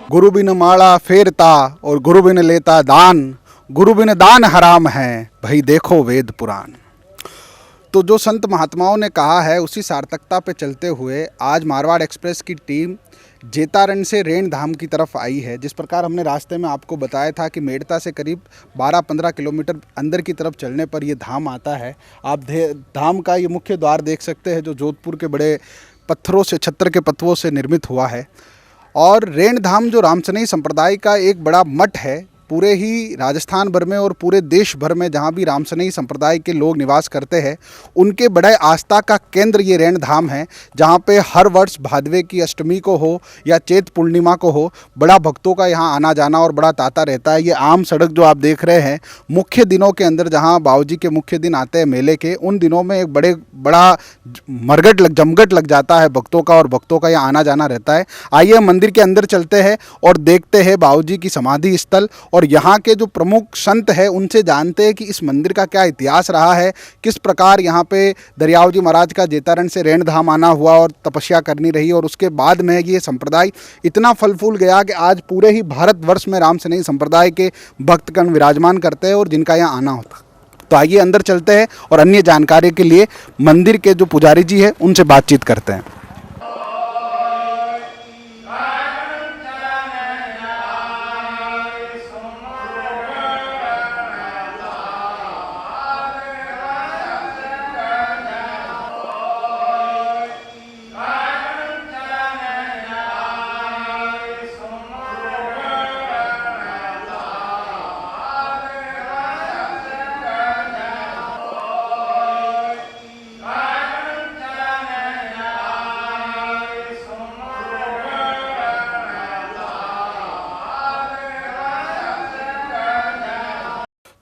गुरु बिन माड़ा फेरता और गुरु बिन लेता दान, गुरु बिन दान हराम है, भाई देखो वेद पुराण। तो जो संत महात्माओं ने कहा है उसी सार्थकता पे चलते हुए आज मारवाड़ एक्सप्रेस की टीम जेतारण से रेण धाम की तरफ आई है। जिस प्रकार हमने रास्ते में आपको बताया था कि मेड़ता से करीब 12-15 किलोमीटर अंदर की तरफ चलने पर ये धाम आता है। आप धाम का ये मुख्य द्वार देख सकते हैं जो जोधपुर के बड़े पत्थरों से, छत्र के पत्थरों से निर्मित हुआ है। और रेण धाम जो रामसनई संप्रदाय का एक बड़ा मठ है, पूरे ही राजस्थान भर में और पूरे देश भर में जहाँ भी रामसनई संप्रदाय के लोग निवास करते हैं उनके बड़े आस्था का केंद्र ये रेण धाम है, जहाँ पे हर वर्ष भादवे की अष्टमी को हो या चैत पूर्णिमा को हो बड़ा भक्तों का यहाँ आना जाना और बड़ा तांता रहता है। ये आम सड़क जो आप देख रहे हैं, मुख्य दिनों के अंदर जहाँ बाबूजी के मुख्य दिन आते हैं मेले के, उन दिनों में एक बड़ा जमघट लग जाता है भक्तों का और भक्तों का यहाँ आना जाना रहता है। आइए मंदिर के अंदर चलते हैं और देखते हैं बाबूजी की समाधि स्थल और यहाँ के जो प्रमुख संत हैं उनसे जानते हैं कि इस मंदिर का क्या इतिहास रहा है, किस प्रकार यहाँ पे दरियाव जी महाराज का जेतारण से रेण धाम आना हुआ और तपस्या करनी रही और उसके बाद में ये संप्रदाय इतना फल फूल गया कि आज पूरे ही भारतवर्ष में रामसनई संप्रदाय के भक्तगण विराजमान करते हैं और जिनका यहाँ आना होता। तो आइए अंदर चलते हैं और अन्य जानकारी के लिए मंदिर के जो पुजारी जी हैं उनसे बातचीत करते हैं।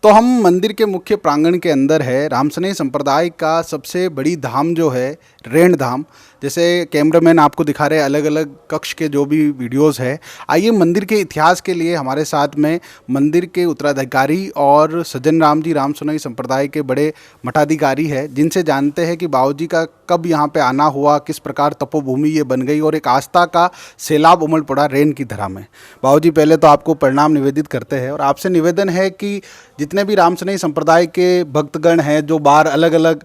तो हम मंदिर के मुख्य प्रांगण के अंदर है। रामसनई संप्रदाय का सबसे बड़ी धाम जो है रेण धाम, जैसे कैमरामैन आपको दिखा रहे हैं अलग अलग कक्ष के जो भी वीडियोस है। आइए मंदिर के इतिहास के लिए हमारे साथ में मंदिर के उत्तराधिकारी और सज्जन राम जी रामसनई संप्रदाय के बड़े मठाधिकारी है, जिनसे जानते हैं कि बाबूजी का कब यहाँ पे आना हुआ, किस प्रकार तपोभूमि ये बन गई और एक आस्था का सैलाब उमड़ पड़ा रेण की धरा में। बाबूजी पहले तो आपको प्रणाम निवेदित करते हैं और आपसे निवेदन है कि जितने भी रामसनई संप्रदाय के भक्तगण हैं जो बाहर अलग अलग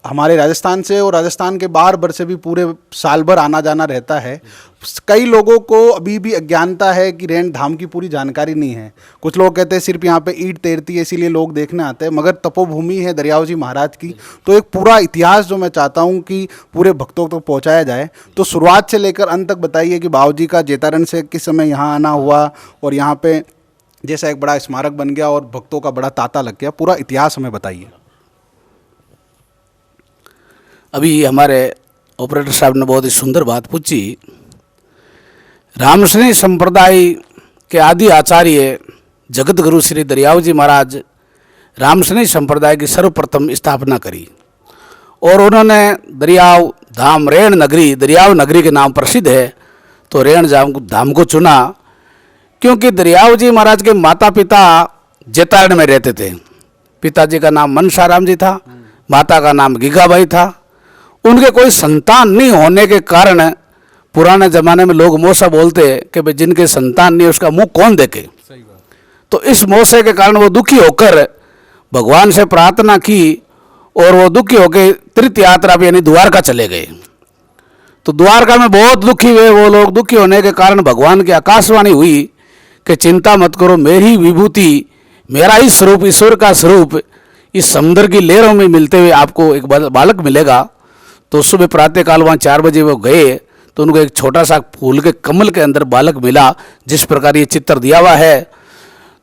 हमारे राजस्थान से और राजस्थान के बाहर भर से भी पूरे साल भर आना जाना रहता है, कई लोगों को अभी भी अज्ञानता है कि रेण धाम की पूरी जानकारी नहीं है। कुछ लोग कहते हैं सिर्फ यहाँ पे ईंट तैरती है इसीलिए लोग देखने आते हैं, मगर तपोभूमि है दरियाव जी महाराज की। तो एक पूरा इतिहास जो मैं चाहता हूँ कि पूरे भक्तों तक पहुँचाया जाए, तो शुरुआत से लेकर अंत तक बताइए कि बाबूजी का जेतारण से किस समय यहाँ आना हुआ और यहाँ पे जैसा एक बड़ा स्मारक बन गया और भक्तों का बड़ा तांता लग गया, पूरा इतिहास हमें बताइए। अभी हमारे ऑपरेटर साहब ने बहुत ही सुंदर बात पूछी। रामसनई संप्रदाय के आदि आचार्य जगत गुरु श्री दरियाव जी महाराज रामसनई संप्रदाय की सर्वप्रथम स्थापना करी और उन्होंने दरियाव धाम रेण नगरी, दरियाव नगरी के नाम प्रसिद्ध है, तो रेण धाम को चुना क्योंकि दरियाव जी महाराज के माता पिता जेतारण में रहते थे। पिताजी का नाम मनसाराम जी था, माता का नाम गिगाबाई था। उनके कोई संतान नहीं होने के कारण पुराने ज़माने में लोग मोसा बोलते कि भाई जिनके संतान नहीं उसका मुंह कौन देखे। तो इस मोसे के कारण वो दुखी होकर भगवान से प्रार्थना की और वो दुखी होकर तीर्थ यात्रा पे यानी द्वारका चले गए। तो द्वारका में बहुत दुखी हुए वो लोग। दुखी होने के कारण भगवान की आकाशवाणी हुई कि चिंता मत करो, मेरी विभूति, मेरा ही स्वरूप, ईश्वर का स्वरूप इस समुद्र की लहरों में मिलते हुए आपको एक बालक मिलेगा। तो सुबह प्रातःकाल वहाँ 4 बजे वो गए तो उनको एक छोटा सा फूल के कमल के अंदर बालक मिला, जिस प्रकार ये चित्र दिया हुआ है।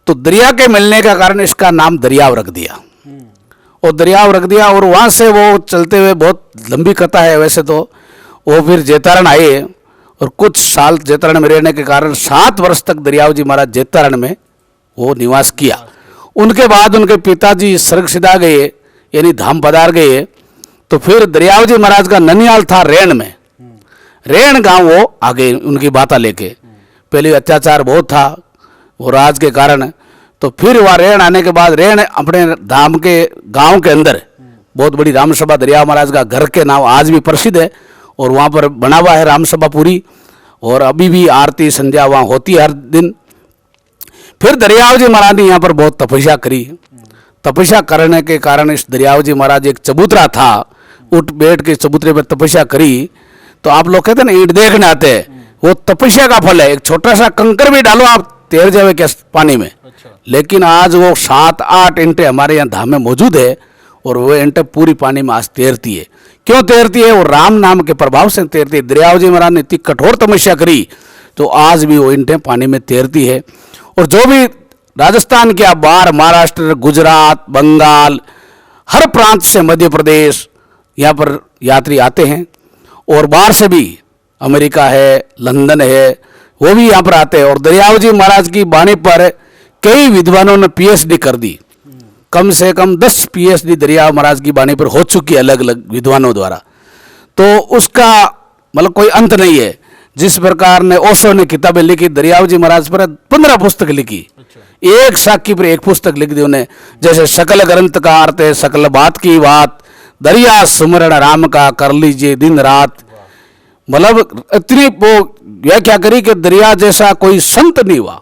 तो दरिया के मिलने का कारण इसका नाम दरियाव रख दिया और दरियाव रख दिया। और वहाँ से वो चलते हुए, बहुत लंबी कथा है वैसे तो, वो फिर जेतारण आए और कुछ साल जेतारण में रहने के कारण 7 वर्ष तक दरियाव जी महाराज जेतारण में वो निवास किया। उनके बाद उनके पिताजी स्वर्ग सिधा गए यानी धाम पधार गए। तो फिर दरियाव जी महाराज का ननियाल था रेण में, रेण गांव वो आ गए उनकी बाता लेके। पहले अत्याचार बहुत था वो राज के कारण। तो फिर वह रेण आने के बाद रेण अपने धाम के गांव के अंदर बहुत बड़ी रामसभा दरियाव महाराज का घर के नाम आज भी प्रसिद्ध है और वहाँ पर बना हुआ है रामसभा पूरी। और अभी भी आरती संध्या वहाँ होती है हर दिन। फिर दरियाव जी महाराज ने यहाँ पर बहुत तपस्या करी। तपस्या करने के कारण इस दरियाव जी महाराज एक चबूतरा था, उठ बैठ के चबूतरे पर तपस्या करी। तो आप लोग कहते हैं ना ईंट देखने आते हैं, वो तपस्या का फल है। एक छोटा सा कंकर भी डालो आप तैर जावे क्या पानी में। लेकिन आज वो 7-8 ईंटें हमारे यहाँ धाम में मौजूद है और वो ईंटें पूरी पानी में आज तैरती है। क्यों तैरती है? वो राम नाम के प्रभाव से तैरती है। दरियाव जी महाराज ने इतनी कठोर तपस्या करी तो आज भी वो ईंटें पानी में तैरती है। और जो भी राजस्थान के आप बाहर, महाराष्ट्र, गुजरात, बंगाल, हर प्रांत से, मध्य प्रदेश, यहाँ पर यात्री आते हैं। और बाहर से भी अमेरिका है, लंदन है, वो भी यहाँ पर आते हैं। और दरियाव जी महाराज की वाणी पर कई विद्वानों ने पीएचडी कर दी। कम से कम 10 पीएचडी दरियाव महाराज की वाणी पर हो चुकी है अलग अलग विद्वानों द्वारा। तो उसका मतलब कोई अंत नहीं है। जिस प्रकार ने ओशो ने किताबें लिखी, दरियाव जी महाराज पर 15 पुस्तक लिखी। एक साखी पर एक पुस्तक लिख दी उन्हें। जैसे सकल ग्रंथ का अर्थ है सकल बात की बात, दरिया सुमरण राम का कर लीजिए दिन रात। मतलब इतनी वो व्याख्या करी कि दरिया जैसा कोई संत नहीं हुआ।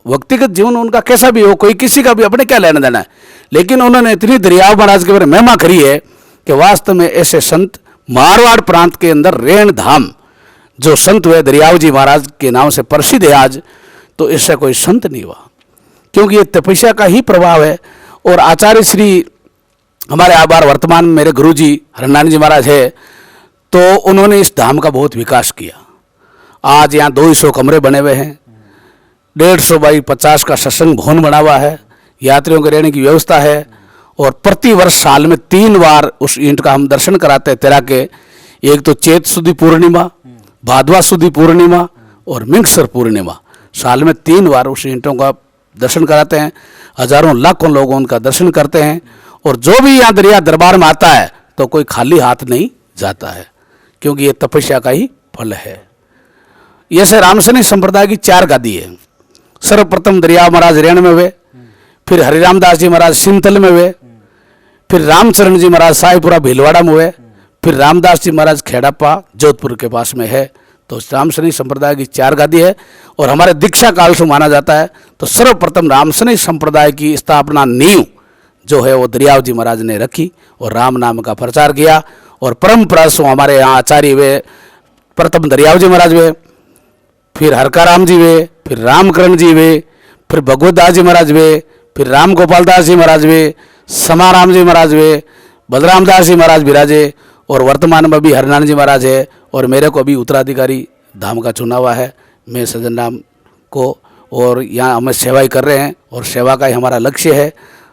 व्यक्तिगत जीवन उनका कैसा भी हो, कोई किसी का भी, अपने क्या लेना देना है, लेकिन उन्होंने इतनी दरियाव महाराज के बारे में महिमा करी है कि वास्तव में ऐसे संत मारवाड़ प्रांत के अंदर रेण धाम जो संत हुए दरियाव जी महाराज के नाम से प्रसिद्ध है आज, तो इससे कोई संत नहीं हुआ। क्योंकि ये तपस्या का ही प्रभाव है। और आचार्य श्री हमारे आभार वर्तमान में मेरे गुरु जी हरनारायण जी महाराज है, तो उन्होंने इस धाम का बहुत विकास किया। आज यहाँ 200 कमरे बने हुए हैं, 150 बाई 50 का सत्संग भवन बना हुआ है, यात्रियों के रहने की व्यवस्था है। और प्रति वर्ष साल में 3 बार उस ईंट का हम दर्शन कराते हैं तैरा के। एक तो चैत सुदी पूर्णिमा, भादवा सुदी पूर्णिमा और मिंगसर पूर्णिमा, साल में 3 बार उस ईंटों का दर्शन कराते हैं। हजारों लाखों लोग उनका दर्शन करते हैं। और जो भी यहाँ दरिया दरबार में आता है तो कोई खाली हाथ नहीं जाता है, क्योंकि ये तपस्या का ही फल है। ऐसे रामसनी संप्रदाय की 4 गादी है। सर्वप्रथम दरियाव महाराज रेण में हुए, फिर हरिरामदास जी महाराज सिंथल में हुए, फिर रामचरण जी महाराज साईपुरा भीलवाड़ा में हुए, फिर रामदास जी महाराज खेड़ापा जोधपुर के पास में है। तो रामसनी संप्रदाय की 4 गादी है। और हमारे दीक्षा काल से माना जाता है तो सर्वप्रथम रामसनी संप्रदाय की स्थापना नींव जो है वो दरियाव जी महाराज ने रखी और राम नाम का प्रचार किया। और परंपरा से हमारे यहाँ आचार्य हुए, प्रथम दरियाव जी महाराज हुए, फिर हरकाराम जी हुए, फिर रामकरण जी हुए, फिर भगवत दास जी महाराज हुए, फिर राम गोपाल दास जी महाराज हुए, समाराम जी महाराज हुए, बलराम दास जी महाराज विराजे। और वर्तमान में भी हरनारायण जी महाराज है। और मेरे को अभी उत्तराधिकारी धाम का चुना हुआ है, मैं सज्जन राम को। और यहाँ हमें सेवाएं कर रहे हैं और सेवा का ही हमारा लक्ष्य है।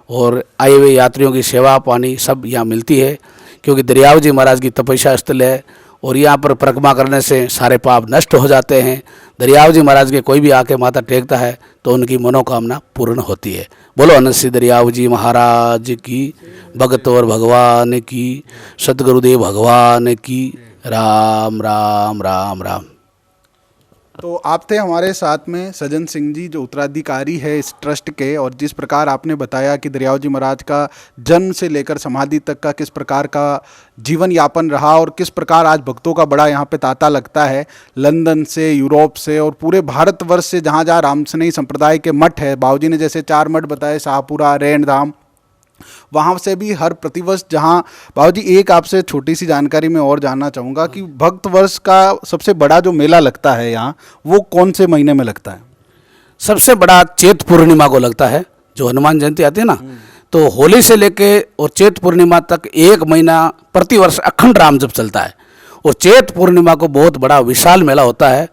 और आए हुए यात्रियों की सेवा पानी सब यहाँ मिलती है, क्योंकि दरियाव जी महाराज की तपस्या स्थल है। और यहाँ पर परिक्रमा करने से सारे पाप नष्ट हो जाते हैं। दरियाव जी महाराज के कोई भी आके माथा टेकता है तो उनकी मनोकामना पूर्ण होती है। बोलो अनसी दरियाव जी महाराज की, भगत और भगवान की, सतगुरुदेव भगवान की। राम राम राम राम। तो आप थे हमारे साथ में सज्जन सिंह जी, जो उत्तराधिकारी है इस ट्रस्ट के। और जिस प्रकार आपने बताया कि दरियाव जी महाराज का जन्म से लेकर समाधि तक का किस प्रकार का जीवन यापन रहा और किस प्रकार आज भक्तों का बड़ा यहाँ पे तांता लगता है, लंदन से, यूरोप से और पूरे भारतवर्ष से, जहाँ जहाँ रामसनई संप्रदाय के मठ है। बाबूजी ने जैसे 4 मठ बताए, शाहपुरा, रेण धाम, वहाँ से भी हर प्रतिवर्ष जहाँ। बाबूजी एक आपसे छोटी सी जानकारी मैं और जानना चाहूँगा कि भक्त वर्ष का सबसे बड़ा जो मेला लगता है यहाँ, वो कौन से महीने में लगता है? सबसे बड़ा चैत पूर्णिमा को लगता है, जो हनुमान जयंती आती है ना, तो होली से लेके और चैत पूर्णिमा तक 1 महीना प्रतिवर्ष अखंड राम जप चलता है। और चैत पूर्णिमा को बहुत बड़ा विशाल मेला होता है,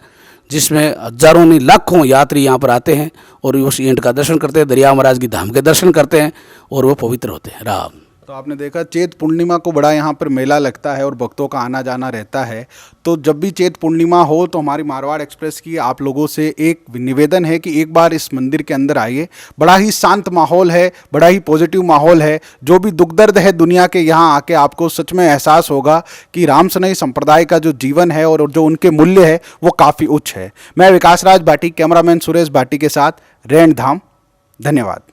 जिसमें हजारों नहीं लाखों यात्री यहाँ पर आते हैं और उस ईंट का दर्शन करते हैं, दरियाव महाराज की धाम के दर्शन करते हैं और वो पवित्र होते हैं। राम। तो आपने देखा चैत पूर्णिमा को बड़ा यहाँ पर मेला लगता है और भक्तों का आना जाना रहता है। तो जब भी चैत पूर्णिमा हो तो हमारी मारवाड़ एक्सप्रेस की आप लोगों से एक निवेदन है कि एक बार इस मंदिर के अंदर आइए। बड़ा ही शांत माहौल है, बड़ा ही पॉजिटिव माहौल है। जो भी दुख दर्द है दुनिया के, यहाँ आके आपको सच में एहसास होगा कि रामसनई संप्रदाय का जो जीवन है और जो उनके मूल्य है वो काफ़ी उच्च है। मैं विकास राज भाटी, कैमरामैन सुरेश भाटी के साथ, रेण धाम। धन्यवाद।